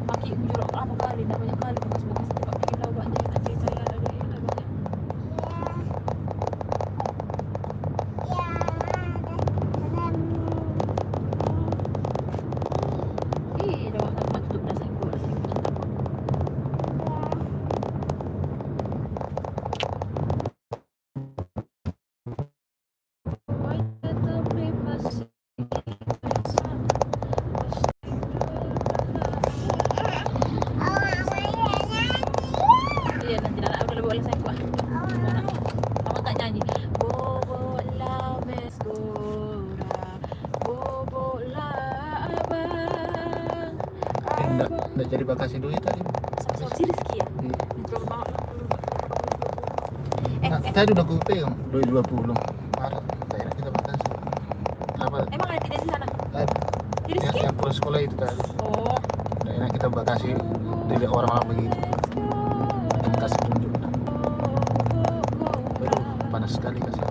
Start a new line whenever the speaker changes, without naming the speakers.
Maki bujur ako kali na banyak kali pas bekas coba bikin lauk aja nanti saya ada ini ada. Ih, dah nak tutup dah saya buat saya cinta. Why tetapi masih iya nanti nak udah boleh saya kuat. Mama tak nyanyi. Bobo la mesgora, bobo la abang.
Enggak jadi bakasi duit tadi.
Sama-sama si Rizky ya. Coba bawa
Nah, tadi udah gue pegang 220. Marah, tak enak kita bakasi. Apa?
emang ada tidak di sana? Di
Yang,
Rizky?
yang pulang sekolah itu tadi.
Oh.
Nah, enak kita bakasi dilihat orang-orang begitu. Kita kasih tunjuk. Aduh, panas sekali kasih.